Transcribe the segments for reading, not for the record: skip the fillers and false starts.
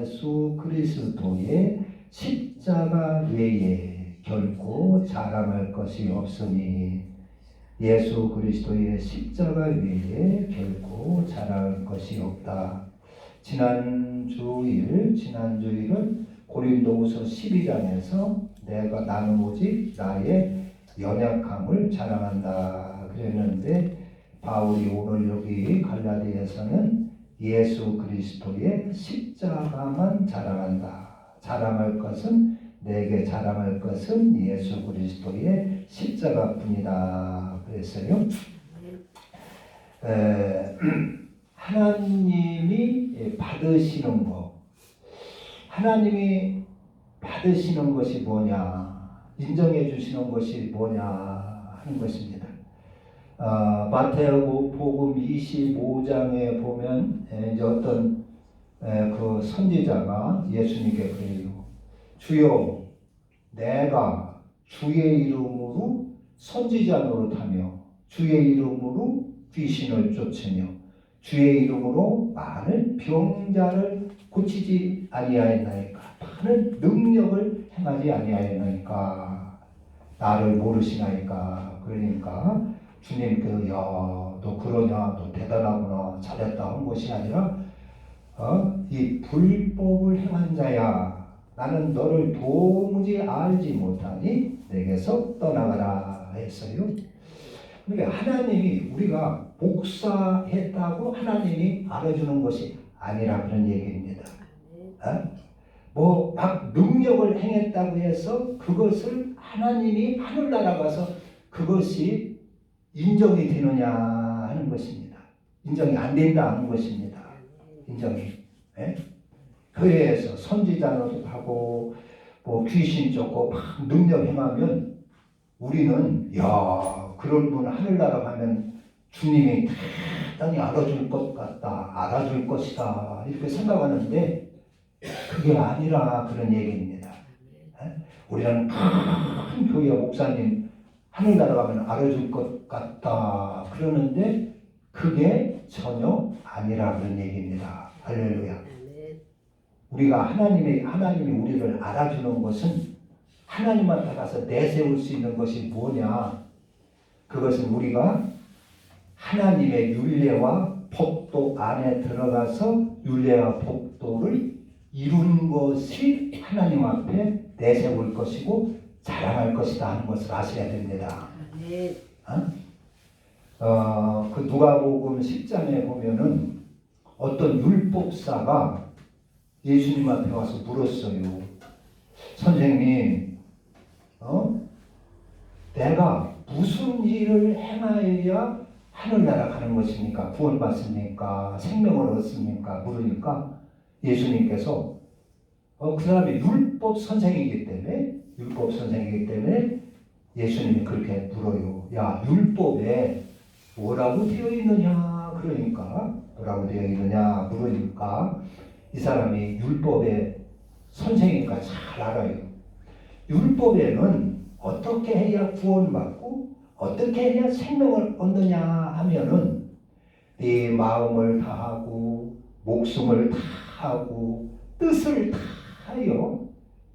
예수 그리스도의 십자가 외에 결코 자랑할 것이 없으니 예수 그리스도의 십자가 외에 결코 자랑할 것이 없다. 지난주일은 고린도후서 12장에서 나는 오직 나의 연약함을 자랑한다 그랬는데, 바울이 오늘 여기 갈라디아에서는 예수 그리스도의 십자가만 자랑한다. 내게 자랑할 것은 예수 그리스도의 십자가뿐이다 그랬어요. 하나님이 받으시는 것, 하나님이 받으시는 것이 뭐냐, 인정해 주시는 것이 뭐냐 하는 것입니다. 마태복음 25장에 보면 이제 어떤 그 선지자가 예수님께 그래요. 주여, 내가 주의 이름으로 선지자 노릇하며 주의 이름으로 귀신을 쫓으며 주의 이름으로 많은 병자를 고치지 아니하였나이까? 많은 능력을 행하지 아니하였나이까? 나를 모르시나이까? 그러니까 주님께서 너 그러냐, 너 대단하구나, 잘했다 한 것이 아니라 이 불법을 행한 자야, 나는 너를 도무지 알지 못하니 내게서 떠나가라 했어요. 그러니까 하나님이 우리가 목사했다고 하나님이 알아주는 것이 아니라 그런 얘기입니다. 뭐 막 능력을 행했다고 해서 그것을 하나님이 하늘나라 가서 그것이 인정이 되느냐 하는 것입니다. 인정이 안 된다 하는 것입니다. 인정이. 교회에서 선지자로도 하고 뭐 귀신 쫓고 막 능력 행하면 우리는 그런 분 하늘나라 가면 주님이 대단히 알아줄 것 같다, 알아줄 것이다 이렇게 생각하는데 그게 아니라 그런 얘기입니다. 우리는 큰 교회 목사님 하늘나라 가면 알아줄 것 같다 그러는데 그게 전혀 아니라 그런 얘기입니다. 할렐루야. 우리가 하나님이 우리를 알아주는 것은 하나님한테 가서 내세울 수 있는 것이 뭐냐? 그것은 우리가 하나님의 율례와 법도 안에 들어가서 율례와 법도를 이룬 것이 하나님 앞에 내세울 것이고 자랑할 것이다 하는 것을 아셔야 됩니다. 그 누가복음 10장에 보면은 어떤 율법사가 예수님 앞에 와서 물었어요. 선생님, 내가 무슨 일을 행하여야 하늘나라 가는 것입니까? 구원받습니까? 생명을 얻습니까? 물으니까 예수님께서 그 사람이 율법 선생이기 때문에 예수님이 그렇게 물어요. 야, 율법에 뭐라고 되어 있느냐? 그러니까 뭐라고 되어 있느냐? 물으니까 이 사람이 율법의 선생이니까 잘 알아요. 율법에는 어떻게 해야 구원받고 어떻게 해야 생명을 얻느냐 하면은 네 마음을 다하고 목숨을 다하고 뜻을 다하여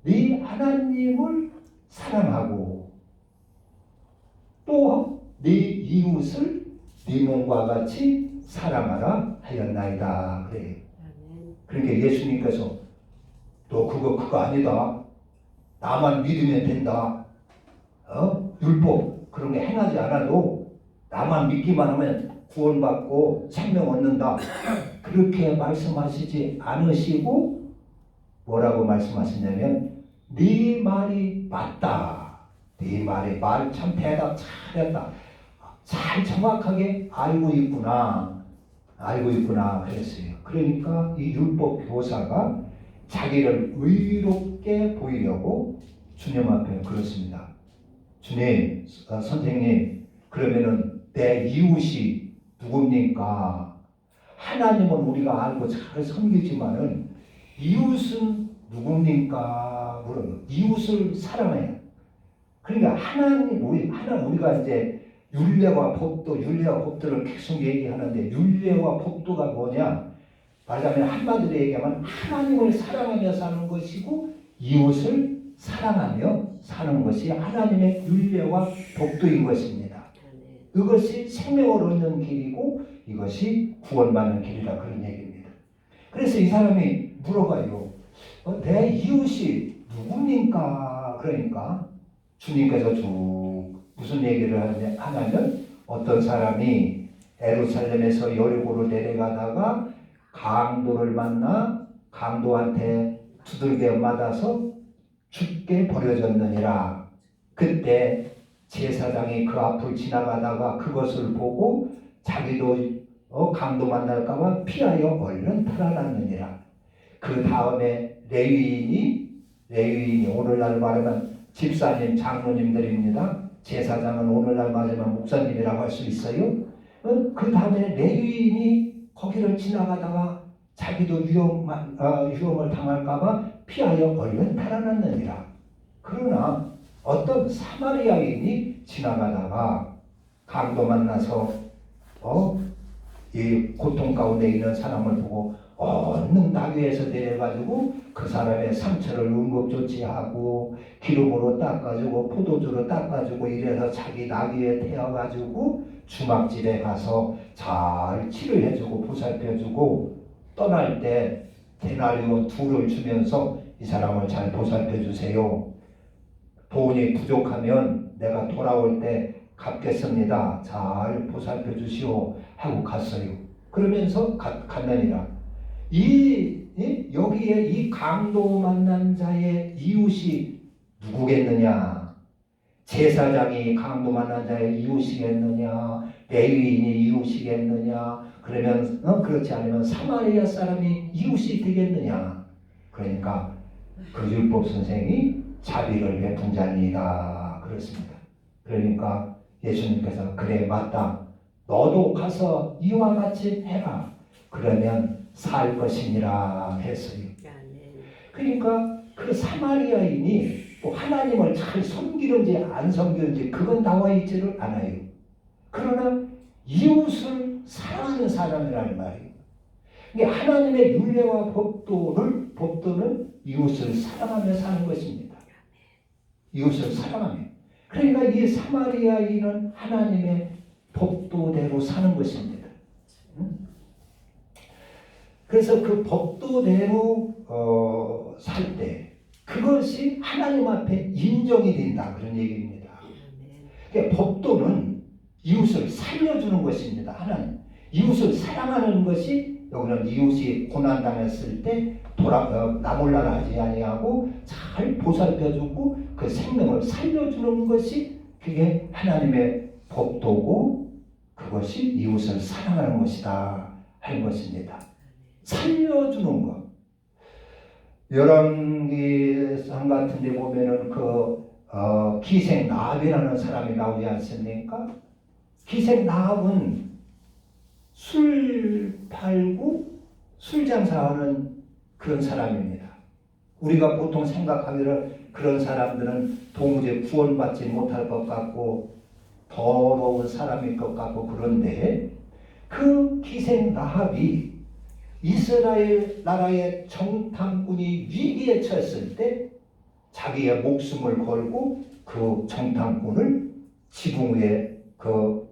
네 하나님을 사랑하고 또 네 이웃을 네 몸과 같이 사랑하라 하였나이다 그래요. 그러니까 예수님께서 너 그거 아니다. 나만 믿으면 된다. 율법 그런 게 행하지 않아도 나만 믿기만 하면 구원받고 생명 얻는다. 그렇게 말씀하시지 않으시고 뭐라고 말씀하시냐면 네 말이 맞다. 네 말이 말 참 대답 잘했다. 잘 정확하게 알고 있구나 그랬어요. 그러니까 이 율법 교사가 자기를 의롭게 보이려고 주님 앞에 그렇습니다. 주님, 선생님, 그러면은 내 이웃이 누굽니까? 하나님은 우리가 알고 잘 섬기지만은 이웃은 누굽니까? 물어요. 이웃을 사랑해요. 그러니까 우리가 이제 율례와 법도를 계속 얘기하는데 율례와 법도가 뭐냐? 말하자면 한마디로 얘기하면 하나님을 사랑하며 사는 것이고 이웃을 사랑하며 사는 것이 하나님의 율례와 법도인 것입니다. 이것이 생명을 얻는 길이고 이것이 구원받는 길이라 그런 얘기입니다. 그래서 이 사람이 물어봐요. 내 이웃이 누굽니까? 그러니까 주님께서 쭉 무슨 얘기를 하냐면 어떤 사람이 예루살렘에서 여리고로 내려가다가 강도를 만나 강도한테 두들겨 맞아서 죽게 버려졌느니라. 그때 제사장이 그 앞을 지나가다가 그것을 보고 자기도 강도 만날까봐 피하여 얼른 탈환하느니라. 그 다음에 레위인이 오늘날 말하면 집사님, 장로님들입니다. 제사장은 오늘날 말하면 목사님이라고 할 수 있어요. 그 다음에 레위인이 거기를 지나가다가 자기도 위험을 당할까봐 피하여 얼른 탈환하느니라. 그러나 어떤 사마리아인이 지나가다가 강도 만나서 이 고통 가운데 있는 사람을 보고 얼른 나귀에서 내려가지고 그 사람의 상처를 응급조치하고 기름으로 닦아주고 포도주로 닦아주고 이래서 자기 나귀에 태워가지고 주막집에 가서 잘 치료해주고 보살펴주고 떠날 때 데나리온 2를 주면서 이 사람을 잘 보살펴주세요. 돈이 부족하면 내가 돌아올 때 갚겠습니다. 잘 보살펴 주시오 하고 갔어요. 그러면서 갔느니라. 여기에 이 강도 만난 자의 이웃이 누구겠느냐? 제사장이 강도 만난 자의 이웃이겠느냐? 레위인이 이웃이겠느냐? 그러면 그렇지 않으면 사마리아 사람이 이웃이 되겠느냐? 그러니까 그 율법 선생이 자비를 베푼 자니이다 그렇습니다. 그러니까 예수님께서 그래 맞다. 너도 가서 이와 같이 해라. 그러면 살 것이니라 했어요. 그러니까 그 사마리아인이 뭐 하나님을 잘 섬기는지 안 섬기는지 그건 나와 있지를 않아요. 그러나 이웃을 사랑하는 사람이라는 말이에요. 하나님의 율례와 법도는 이웃을 사랑하며 사는 것입니다. 이웃을 사랑하며. 그러니까 이 사마리아인은 하나님의 법도대로 사는 것입니다. 그래서 그 법도대로 살 때 그것이 하나님 앞에 인정이 된다 그런 얘기입니다. 그러니까 법도는 이웃을 살려주는 것입니다. 하나님 이웃을 사랑하는 것이 여기는 이웃이 고난당했을 때 나몰라라 하지 아니하고 잘 보살펴주고 그 생명을 살려주는 것이 그게 하나님의 법도고 그것이 이웃을 사랑하는 것이다 하는 것입니다. 살려주는 것. 열왕기상 같은 데 보면은 기생 나합이라는 사람이 나오지 않습니까? 기생 나합은 술 팔고 술 장사하는 그런 사람입니다. 우리가 보통 생각하기를 그런 사람들은 도무지 구원받지 못할 것 같고 더러운 사람일 것 같고 그런데 그 기생 라합이 이스라엘 나라의 정탐꾼이 위기에 처했을 때 자기의 목숨을 걸고 그 정탐꾼을 지붕 위에 그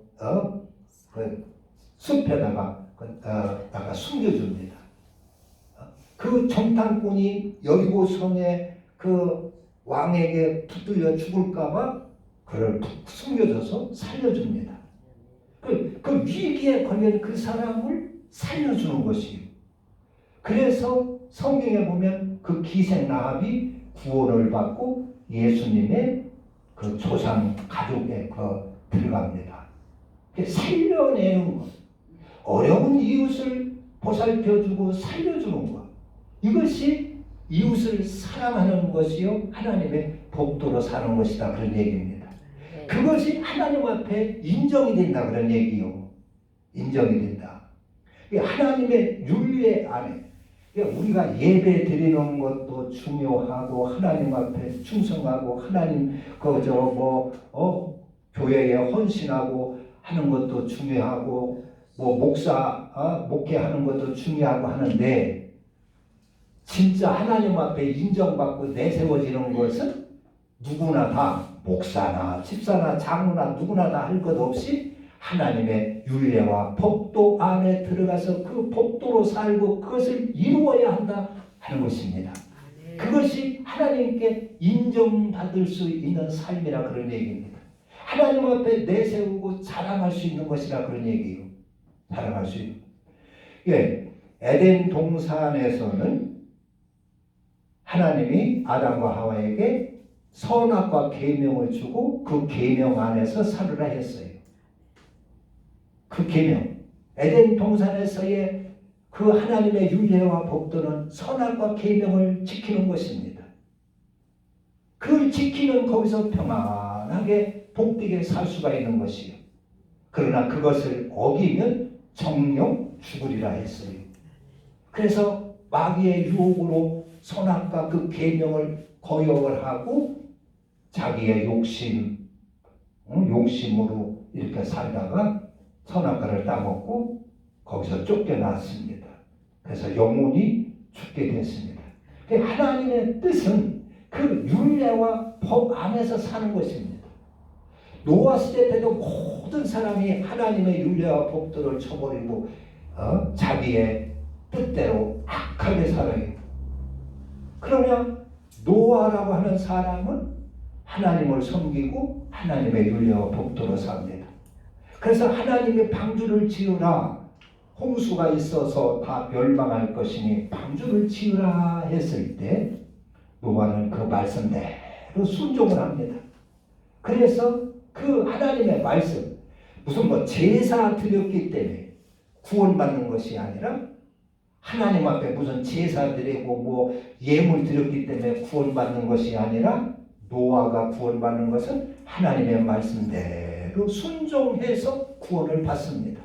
숲에다가 숨겨줍니다. 그 정탐꾼이 여리고 성에 그 왕에게 붙들려 죽을까봐 그를 숨겨줘서 살려줍니다. 그 위기에 걸린 그 사람을 살려주는 것이에요. 그래서 성경에 보면 그 기생 라합이 구원을 받고 예수님의 그 조상 가족에 들어갑니다. 살려내는 것, 어려운 이웃을 보살펴주고 살려주는 것, 이것이 이웃을 사랑하는 것이요 하나님의 법도로 사는 것이다 그런 얘기입니다. 그것이 하나님 앞에 인정이 된다 그런 얘기요. 인정이 된다. 하나님의 율례 안에 우리가 예배 드리는 것도 중요하고 하나님 앞에 충성하고 하나님 교회에 헌신하고 하는 것도 중요하고 뭐 목사 목회하는 것도 중요하고 하는데 진짜 하나님 앞에 인정받고 내세워지는 것은 누구나 다 목사나 집사나 장로나 누구나 다 할 것 없이 하나님의 율례와 법도 안에 들어가서 그 법도로 살고 그것을 이루어야 한다 하는 것입니다. 그것이 하나님께 인정받을 수 있는 삶이라 그런 얘기입니다. 하나님 앞에 내세우고 자랑할 수 있는 것이라 그런 얘기예요. 자랑할 수 있는. 예, 에덴 동산에서는 하나님이 아담과 하와에게 선악과 계명을 주고 그 계명 안에서 살으라 했어요. 그 계명, 에덴 동산에서의 그 하나님의 율례와 법도는 선악과 계명을 지키는 것입니다. 그걸 지키는 거기서 평안하게 복되게 살 수가 있는 것이요. 그러나 그것을 어기면 정령 죽으리라 했어요. 그래서 마귀의 유혹으로 선악과 그 계명을 거역을 하고 자기의 욕심으로 이렇게 살다가 선악과를 따먹고 거기서 쫓겨났습니다. 그래서 영혼이 죽게 됐습니다. 하나님의 뜻은 그 율례와 법 안에서 사는 것입니다. 노아 시대 때도 모든 사람이 하나님의 율례와 법들을 쳐버리고 자기의 뜻대로 악하게 살아요. 그러나 노아라고 하는 사람은 하나님을 섬기고 하나님의 율례와 법도로 삽니다. 그래서 하나님이 방주를 지으라, 홍수가 있어서 다 멸망할 것이니 방주를 지으라 했을 때 노아는 그 말씀대로 순종을 합니다. 그래서 그 하나님의 말씀, 무슨 뭐 제사 드렸기 때문에 구원받는 것이 아니라 하나님 앞에 무슨 제사 드리고 뭐 예물 드렸기 때문에 구원받는 것이 아니라 노아가 구원받는 것은 하나님의 말씀대로 순종해서 구원을 받습니다.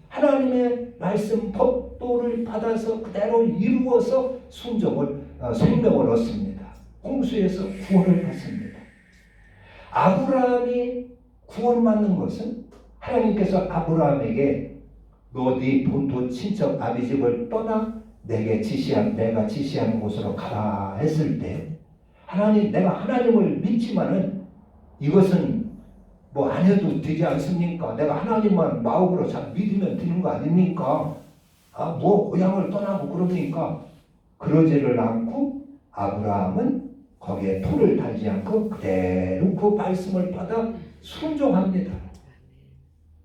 하나님의 말씀 법도를 받아서 그대로 이루어서 생명을 얻습니다. 홍수에서 구원을 받습니다. 아브라함이 구원받는 것은 하나님께서 아브라함에게 너 네 본토 친척 아비 집을 떠나 내가 지시한 곳으로 가라 했을 때 내가 하나님을 믿지만은 이것은 뭐 안 해도 되지 않습니까? 내가 하나님만 마음으로 잘 믿으면 되는 거 아닙니까? 뭐 고향을 떠나고 그러니까 그러지를 않고 아브라함은 거기에 토를 달지 않고 그대로 그 말씀을 받아 순종합니다.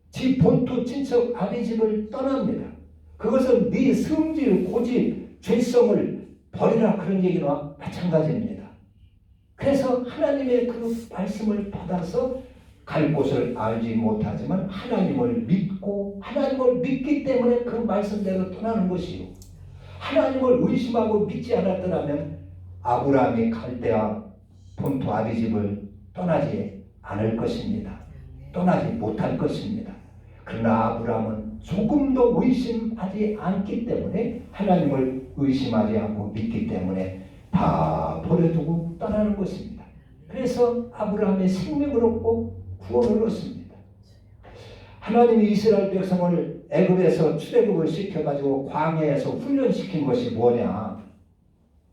지 본토 친척 아비 집을 떠납니다. 그것은 네 성질, 고집, 죄성을 버리라 그런 얘기와 마찬가지입니다. 그래서 하나님의 그 말씀을 받아서 갈 곳을 알지 못하지만 하나님을 믿기 때문에 그 말씀대로 떠나는 것이요. 하나님을 의심하고 믿지 않았더라면 아브라함이 갈대아 본토 아비 집을 떠나지 않을 것입니다. 떠나지 못할 것입니다. 그러나 아브라함은 조금도 의심하지 않기 때문에 하나님을 의심하지 않고 믿기 때문에 다 버려두고 떠나는 것입니다. 그래서 아브라함의 생명을 얻고 구원을 얻습니다. 하나님이 이스라엘 백성을 애굽에서 출애굽을 시켜가지고 광야에서 훈련시킨 것이 뭐냐?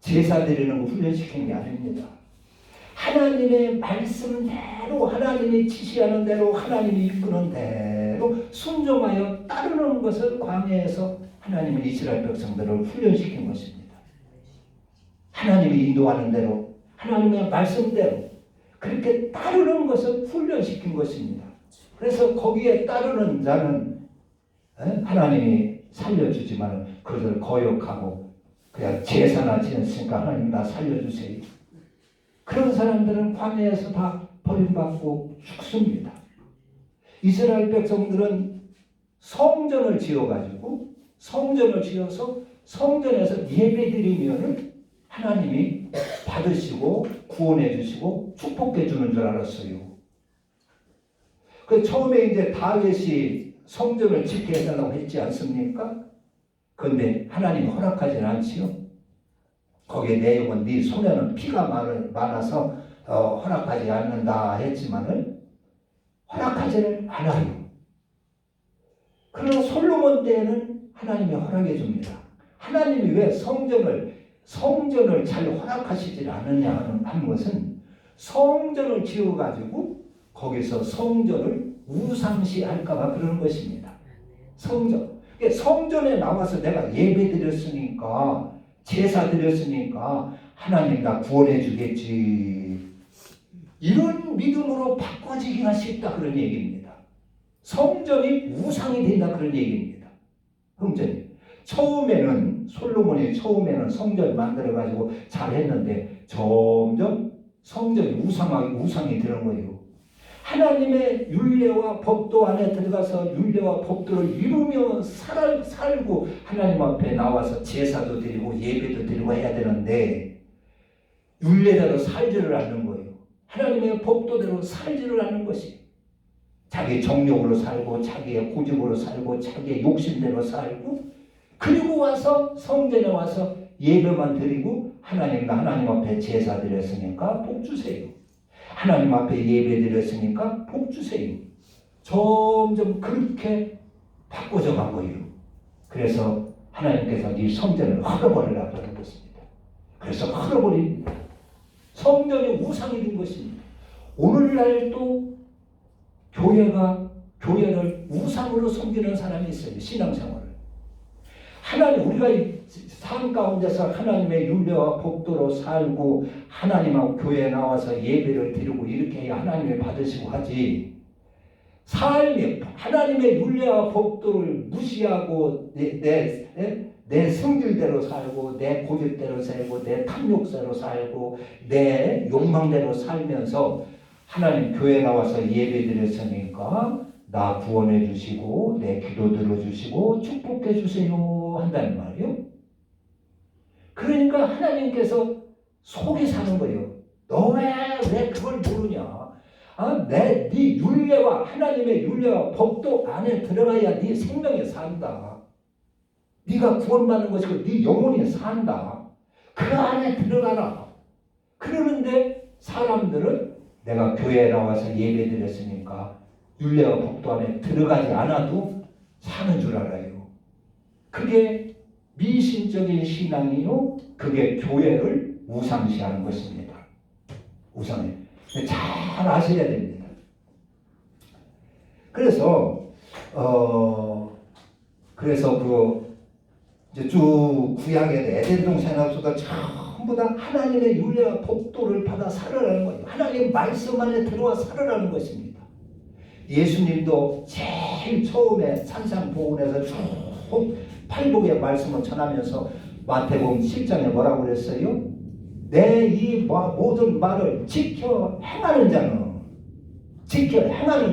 제사 드리는 거 훈련시킨 게 아닙니다. 하나님의 말씀대로 하나님이 지시하는 대로 하나님이 이끄는 대로 순종하여 따르는 것을 광야에서 하나님이 이스라엘 백성들을 훈련시킨 것입니다. 하나님이 인도하는 대로 하나님의 말씀대로 그렇게 따르는 것을 훈련시킨 것입니다. 그래서 거기에 따르는 자는 하나님이 살려주지만 그것을 거역하고 그냥 제사나 지냈으니까 하나님 나 살려주세요. 그런 사람들은 광야에서 다 버림받고 죽습니다. 이스라엘 백성들은 성전을 지어서 성전에서 예배드리면은 하나님이 받으시고 구원해 주시고 축복해 주는 줄 알았어요. 그 처음에 이제 다윗이 성전을 짓게 해달라고 했지 않습니까? 그런데 하나님이 허락하지는 않지요. 거기에 내용은 네 손에는 피가 많아서 허락하지 않는다 했지만은 허락하지를 않아요. 그러나 솔로몬 때에는 하나님이 허락해 줍니다. 하나님이 왜 성전을 잘 허락하시질 않느냐 하는 것은 성전을 지어가지고 거기서 성전을 우상시할까봐 그러는 것입니다. 성전에 나와서 내가 예배 드렸으니까, 제사 드렸으니까 하나님 나 구원해 주겠지, 이런 믿음으로 바꿔지기가 쉽다 그런 얘기입니다. 성전이 우상이 된다 그런 얘기입니다. 솔로몬이 처음에는 성전 만들어가지고 잘했는데 점점 성전이 우상이 되는 거예요. 하나님의 율례와 법도 안에 들어가서 율례와 법도를 이루며 살고 하나님 앞에 나와서 제사도 드리고 예배도 드리고 해야 되는데 율례대로 살지를 않는 거예요. 하나님의 법도대로 살지를 않는 것이, 자기 정욕으로 살고 자기의 고집으로 살고 자기의 욕심대로 살고, 그리고 와서 성전에 와서 예배만 드리고 하나님 앞에 제사 드렸으니까 복 주세요, 하나님 앞에 예배 드렸으니까 복 주세요. 점점 그렇게 바꿔져 간 거예요. 그래서 하나님께서 이 성전을 헐어버리라고 하는 것입니다. 그래서 헐어버립니다. 성전이 우상이 된 것입니다. 오늘날도 교회를 우상으로 섬기는 사람이 있어요. 신앙생활을. 우리가 삶 가운데서 하나님의 율례와 법도로 살고 하나님하고 교회에 나와서 예배를 드리고 이렇게 해야 하나님을 받으시고 하지, 삶이 하나님의 율례와 법도를 무시하고 내 성질대로 살고 내 고집대로 살고 내 탐욕대로 살고 내 욕망대로 살면서 하나님 교회에 나와서 예배 드렸으니까 나 구원해 주시고 내 기도 들어주시고 축복해 주세요 한다는 말이요. 그러니까 하나님께서 속이 사는 거예요. 너 왜 그걸 모르냐? 네 율례와 하나님의 율례와 법도 안에 들어가야 네 생명이 산다. 네가 구원받는 것이고 네 영혼이 산다. 그 안에 들어가라. 그러는데 사람들은 내가 교회에 나와서 예배 드렸으니까 율례와 법도 안에 들어가지 않아도 사는 줄 알아요. 그게 미신적인 신앙이요, 그게 교회를 우상시하는 것입니다. 우상이 잘 아셔야 됩니다. 그래서 이제 쭉 구약의 에덴 동산에서도 전부 다 하나님의 율례와 법도를 받아 살으라는 거예요. 하나님 말씀 안에 들어와 살으라는 것입니다. 예수님도 제일 처음에 산상보훈에서 쭉 팔복의 말씀을 전하면서 마태복음 7장에 뭐라고 그랬어요? 내 이 모든 말을 지켜 행하는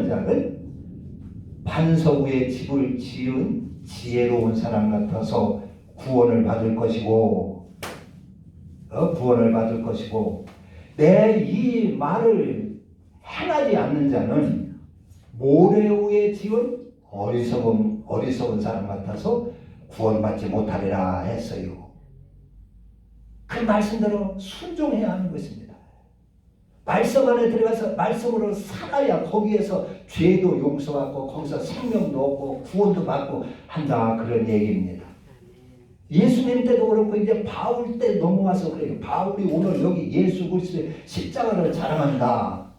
자는 반석 위에 집을 지은 지혜로운 사람 같아서 구원을 받을 것이고 내 이 말을 행하지 않는 자는 모래 위에 지은 어리석은 사람 같아서 구원받지 못하리라 했어요. 그 말씀대로 순종해야 하는 것입니다. 말씀 안에 들어가서 말씀으로 살아야 거기에서 죄도 용서받고 거기서 생명도 얻고 구원도 받고 한다 그런 얘기입니다. 예수님 때도 그렇고 이제 바울 때 넘어와서 그래요. 바울이 오늘 여기 예수 그리스도의 십자가를 자랑한다.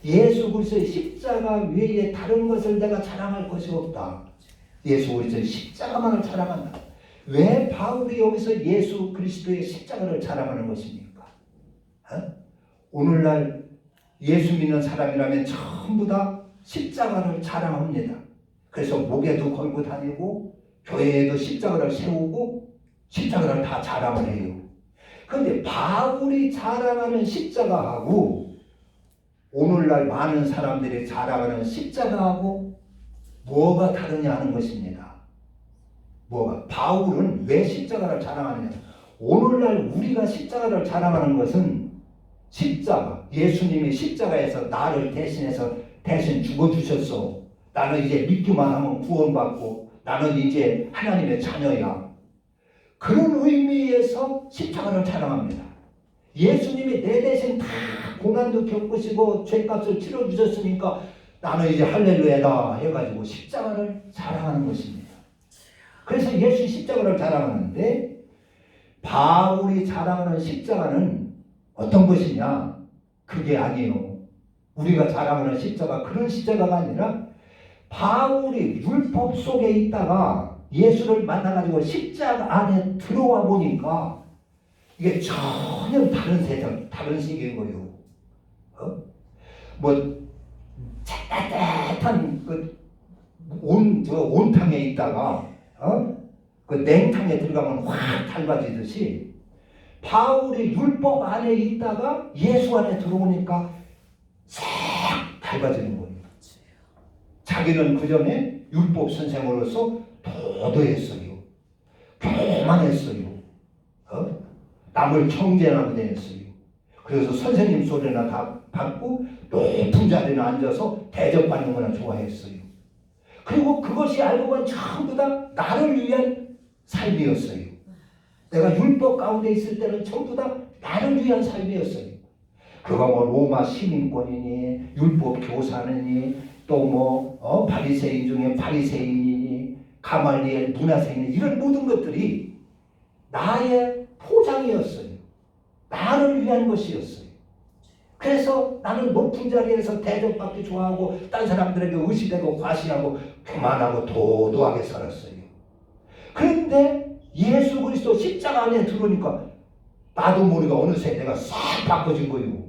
예수 그리스도의 십자가 외에 다른 것을 내가 자랑할 것이 없다. 예수 그리스도의 십자가만을 자랑한다. 왜 바울이 여기서 예수 그리스도의 십자가를 자랑하는 것입니까? 오늘날 예수 믿는 사람이라면 전부 다 십자가를 자랑합니다. 그래서 목에도 걸고 다니고 교회에도 십자가를 세우고 십자가를 다 자랑을 해요. 그런데 바울이 자랑하는 십자가하고 오늘날 많은 사람들이 자랑하는 십자가하고 뭐가 다르냐 하는 것입니다. 바울은 왜 십자가를 자랑하느냐? 오늘날 우리가 십자가를 자랑하는 것은 예수님이 십자가에서 나를 대신 죽어주셨어. 나는 이제 믿기만 하면 구원받고 나는 이제 하나님의 자녀야. 그런 의미에서 십자가를 자랑합니다. 예수님이 내 대신 다 고난도 겪으시고 죄값을 치러주셨으니까 나는 이제 할렐루야다 해가지고 십자가를 자랑하는 것입니다. 그래서 예수 십자가를 자랑하는데 바울이 자랑하는 십자가는 어떤 것이냐? 그게 아니에요. 우리가 자랑하는 십자가 그런 십자가가 아니라 바울이 율법 속에 있다가 예수를 만나가지고 십자가 안에 들어와 보니까 이게 전혀 다른 세상, 다른 세계인 거예요. 뭐 따뜻한 그 온탕에 있다가 그 냉탕에 들어가면 확 달라지듯이 바울이 율법 안에 있다가 예수 안에 들어오니까 싹 달라지는 거예요. 자기는 그 전에 율법 선생으로서 도도했어요. 교만했어요. 남을 청제하게 됐어요. 그래서 선생님 소리나 다 받고 높은 자리에 앉아서 대접받는 거나 좋아했어요. 그리고 그것이 알고 보면 전부 다 나를 위한 삶이었어요. 내가 율법 가운데 있을 때는 전부 다 나를 위한 삶이었어요. 그가 뭐 로마 시민권이니 율법 교사니 또 뭐 바리새인 중에 바리새인이니 가말리엘 문화생이니 이런 모든 것들이 나의 포장이었어요. 나를 위한 것이었어요. 그래서 나는 높은 자리에서 대접받기 좋아하고 딴 사람들에게 의시되고 과시하고 교만하고 도도하게 살았어요. 그런데 예수 그리스도 십자가 안에 들어오니까 나도 모르게 어느새 내가 싹 바꿔진 거예요.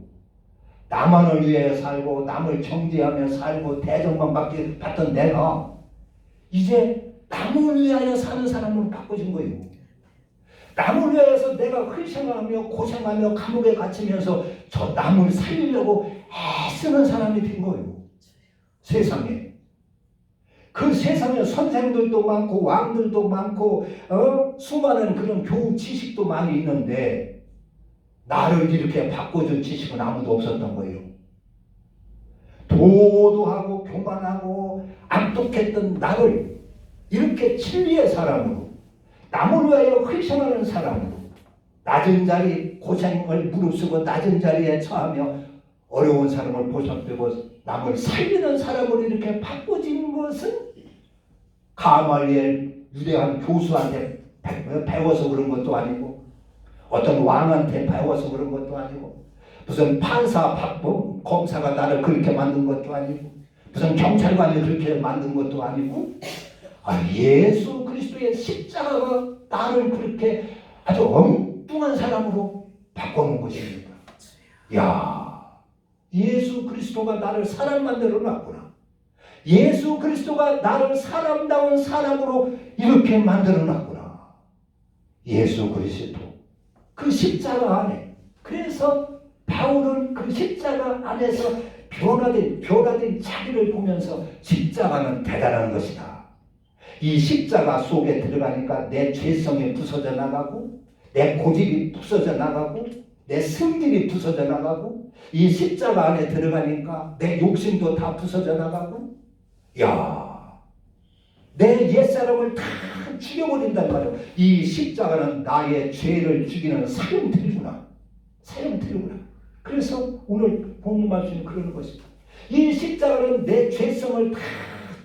나만을 위해 살고 남을 정죄하며 살고 대접만 받던 내가 이제 남을 위하여 사는 사람으로 바꿔진 거예요. 남을 위해서 내가 희생하며 고생하며 감옥에 갇히면서 저 남을 살리려고 애쓰는 사람이 된 거예요. 세상에. 그 세상에 선생들도 많고 왕들도 많고 수많은 그런 교우 지식도 많이 있는데 나를 이렇게 바꿔준 지식은 아무도 없었던 거예요. 도도하고 교만하고 악독했던 나를 이렇게 진리의 사람으로 남을 위하여 희생하는 사람으로 낮은 자리 고생을 무릅쓰고 낮은 자리에 처하며 어려운 사람을 보살피고 남을 살리는 사람으로 이렇게 바꿔진 것은 가말리엘 유대한 교수한테 배워서 그런 것도 아니고 어떤 왕한테 배워서 그런 것도 아니고 무슨 판사 박범 검사가 나를 그렇게 만든 것도 아니고 무슨 경찰관이 그렇게 만든 것도 아니고 예수 그리스도의 십자가가 나를 그렇게 아주 엉뚱한 사람으로 바꿔놓은 것입니다. 야, 예수 그리스도가 나를 사람 만들어 놨구나. 예수 그리스도가 나를 사람다운 사람으로 이렇게 만들어 놨구나. 예수 그리스도 그 십자가 안에. 그래서 바울은 그 십자가 안에서 변화된 자기를 보면서 십자가는 대단한 것이다. 이 십자가 속에 들어가니까 내 죄성이 부서져 나가고 내 고집이 부서져 나가고 내 성질이 부서져 나가고 이 십자가 안에 들어가니까 내 욕심도 다 부서져 나가고 내 옛사람을 다 죽여버린단 말이에요. 이 십자가는 나의 죄를 죽이는 사형틀이구나. 사형틀이구나. 그래서 오늘 본문 말씀이 그러는 것입니다. 이 십자가는 내 죄성을 다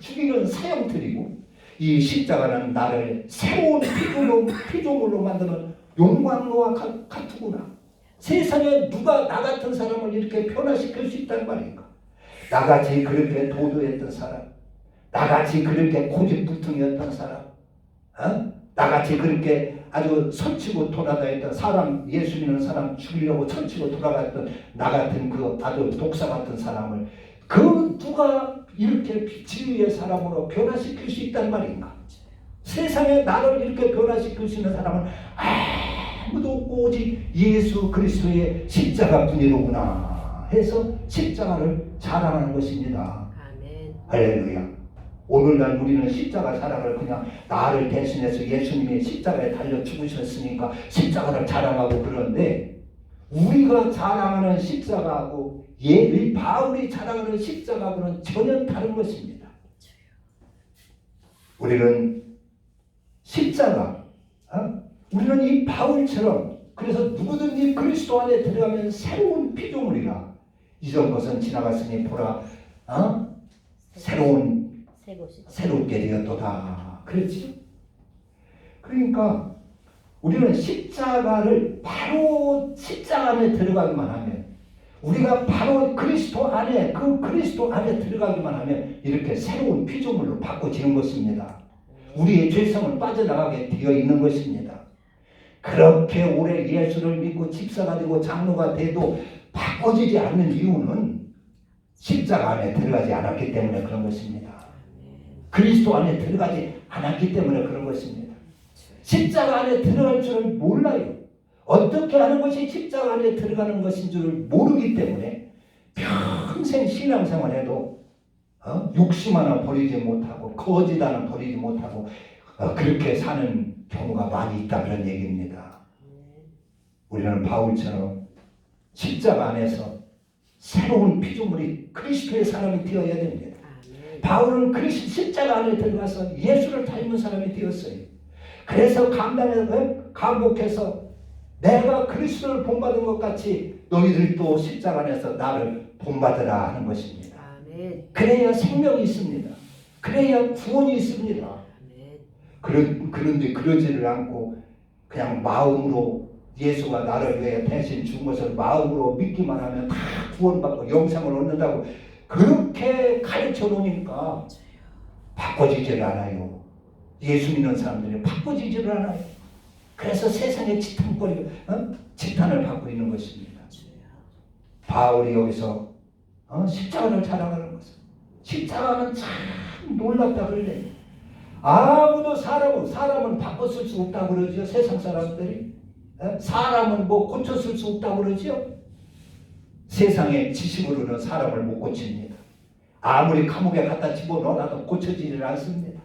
죽이는 사형틀이고 이 십자가는 나를 새로운 피조물로 만드는 용광로와 같구나. 세상에 누가 나 같은 사람을 이렇게 변화시킬 수 있단 말인가? 나같이 그렇게 도도했던 사람, 나같이 그렇게 고집불통이었던 사람, 나같이 그렇게 아주 설치고 돌아다녔던 사람, 예수 믿는 사람 죽이려고 설치고 돌아갔던 나 같은 그 아주 독사 같은 사람을 그 누가 이렇게 진리의 사람으로 변화시킬 수 있단 말인가? 세상에 나를 이렇게 변화시킬 수 있는 사람은 아무도 없고 오직 예수 그리스도의 십자가뿐이로구나 해서 십자가를 자랑하는 것입니다. 아멘. 할렐루야. 오늘날 우리는 십자가 사랑을 그냥 나를 대신해서 예수님이 십자가에 달려 죽으셨으니까 십자가를 자랑하고 그런데 우리가 자랑하는 십자가하고 바울이 자랑하는 십자가하고는 전혀 다른 것입니다. 우리는 십자가, 우리는 이 바울처럼 그래서 누구든지 그리스도 안에 들어가면 새로운 피조물이라 이전 것은 지나갔으니 보라 새롭게 되었도다. 그렇지? 그러니까 우리는 십자가를 바로 십자가 안에 들어가기만 하면, 우리가 바로 그리스도 안에, 그 그리스도 안에 들어가기만 하면 이렇게 새로운 피조물로 바꿔지는 것입니다. 우리의 죄성을 빠져나가게 되어 있는 것입니다. 그렇게 오래 예수를 믿고 집사가 되고 장로가 돼도 바꿔지지 않는 이유는 십자가 안에 들어가지 않았기 때문에 그런 것입니다. 그리스도 안에 들어가지 않았기 때문에 그런 것입니다. 십자가 안에 들어갈 줄을 몰라요. 어떻게 하는 것이 십자가 안에 들어가는 것인 줄을 모르기 때문에 평생 신앙생활해도 욕심 하나 버리지 못하고 거짓 하나 버리지 못하고 그렇게 사는 경우가 많이 있다, 그런 얘기입니다. 우리는 바울처럼 십자가 안에서 새로운 피조물이 그리스도의 사람이 되어야 됩니다. 바울은 십자가 안에 들어가서 예수를 닮은 사람이 되었어요. 그래서 감복해서 내가 그리스도를 본받은 것 같이 너희들도 십자가 안에서 나를 본받으라 하는 것입니다. 그래야 생명이 있습니다. 그래야 구원이 있습니다. 그런데 그러지를 않고 그냥 마음으로 예수가 나를 위해 대신 준 것을 마음으로 믿기만 하면 다 구원받고 영생을 얻는다고 그렇게 가르쳐 놓으니까 바꿔지질 않아요. 예수 믿는 사람들이 바꿔지질 않아요. 그래서 세상의 지탄을 받고 있는 것입니다. 바울이 여기서 십자가를 자랑하는 것은, 십자가는 참 놀랍다 그러네. 아무도 사람은 바꿨을 수 없다고 그러죠. 세상 사람들이. 사람은 뭐 고쳤을 수 없다고 그러죠. 세상의 지식으로는 사람을 못 고칩니다. 아무리 감옥에 갖다 집어넣어놔도 고쳐지질 않습니다.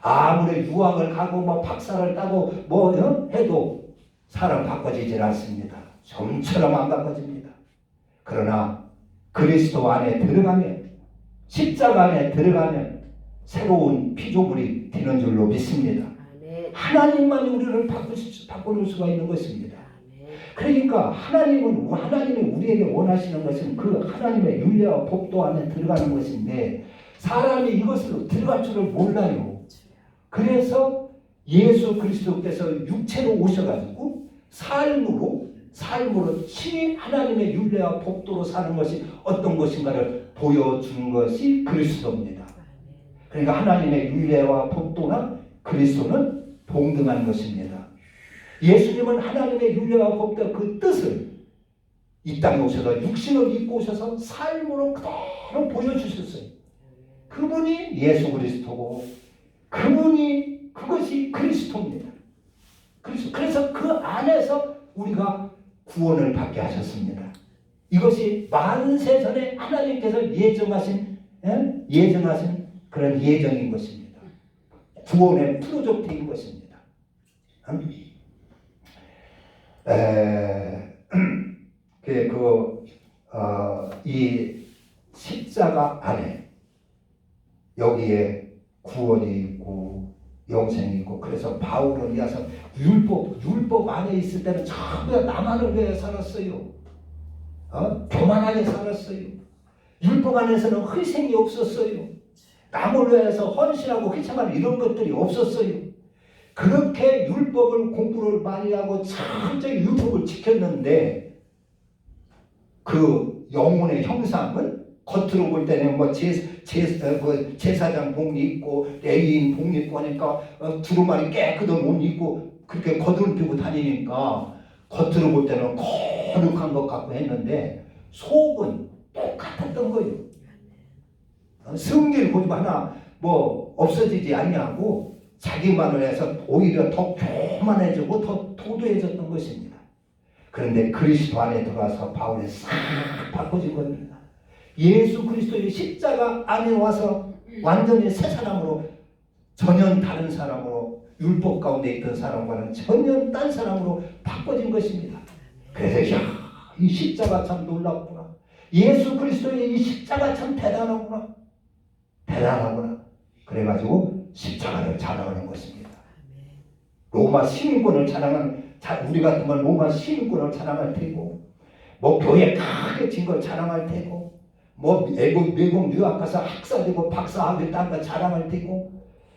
아무리 유학을 가고 뭐 박사를 따고 뭐 해도 사람 바꿔지질 않습니다. 좀처럼 안 바꿔집니다. 그러나 그리스도 안에 들어가면, 십자가 안에 들어가면 새로운 피조물이 되는 줄로 믿습니다. 하나님만이 우리를 바꾸는 수가 있는 것입니다. 그러니까 하나님이 우리에게 원하시는 것은 그 하나님의 윤례와 법도 안에 들어가는 것인데 사람이 이것으로 들어갈 줄을 몰라요. 그래서 예수 그리스도께서 육체로 오셔가지고 삶으로 친히 하나님의 윤례와 법도로 사는 것이 어떤 것인가를 보여준 것이 그리스도입니다. 그러니까 하나님의 윤례와 법도나 그리스도는 동등한 것입니다. 예수님은 하나님의 윤례와 법도 그 뜻을 이 땅에 오셔서 육신을 입고 오셔서 삶으로 그대로 보여주셨어요. 그분이 예수 그리스도고 그것이 그리스도입니다. 그래서 그 안에서 우리가 구원을 받게 하셨습니다. 이것이 만세 전에 하나님께서 예정하신 그런 예정인 것입니다. 구원의 프로젝트인 것입니다. 이 십자가 안에 여기에 구원이 있고 영생이 있고, 그래서 바울은 이어서 율법 안에 있을 때는 전부 다 나만을 위해 살았어요. 교만하게 살았어요. 율법 안에서는 희생이 없었어요. 남을 위해서 헌신하고 희생하는 이런 것들이 없었어요. 그렇게 율법을 공부를 많이 하고 철저히 율법을 지켰는데 그 영혼의 형상은 겉으로 볼 때는 제사장 복리 입고 레위인 복리 입고 하니까 두루마리 깨끗한 옷 입고 그렇게 거두르고 다니니까 겉으로 볼 때는 거룩한 것 같고 했는데 속은 똑같았던 거예요. 성길 고집 하나 뭐 없어지지 않냐고 자기만을 해서 오히려 더 교만해지고 더 도도해졌던 것입니다. 그런데 그리스도 안에 들어가서 바울이 싹 바꿔진 겁니다. 예수 그리스도의 십자가 안에 와서 완전히 새 사람으로, 전혀 다른 사람으로, 율법 가운데 있던 사람과는 전혀 딴 사람으로 바꿔진 것입니다. 그래서 이 십자가 참 놀랍구나. 예수 그리스도의 이 십자가 참 대단하구나. 그래가지고 십자가를 자랑하는 것입니다. 로마 시민권을 우리 같은 건 로마 시민권을 자랑할 테고, 뭐 교회 크게 진 걸 자랑할 테고, 뭐 외국 유학 가서 학사되고 박사하고 딴거 자랑할 테고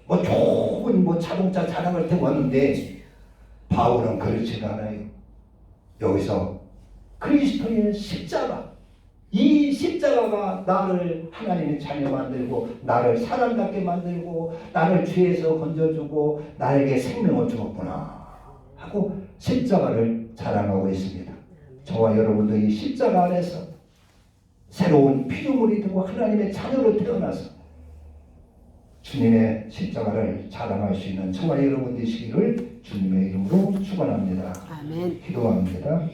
뭐 좋은 뭐 자동차 자랑할 테고 왔는데 바울은 그렇지가 않아요. 여기서 그리스도의 십자가, 이 십자가가 나를 하나님의 자녀 만들고 나를 사람답게 만들고 나를 죄에서 건져주고 나에게 생명을 주었구나 하고 십자가를 자랑하고 있습니다. 저와 여러분도 이 십자가 안에서 새로운 피조물이 되고 하나님의 자녀로 태어나서 주님의 십자가를 자랑할 수 있는 저와 여러분 되시기를 주님의 이름으로 축원합니다. 아멘. 기도합니다.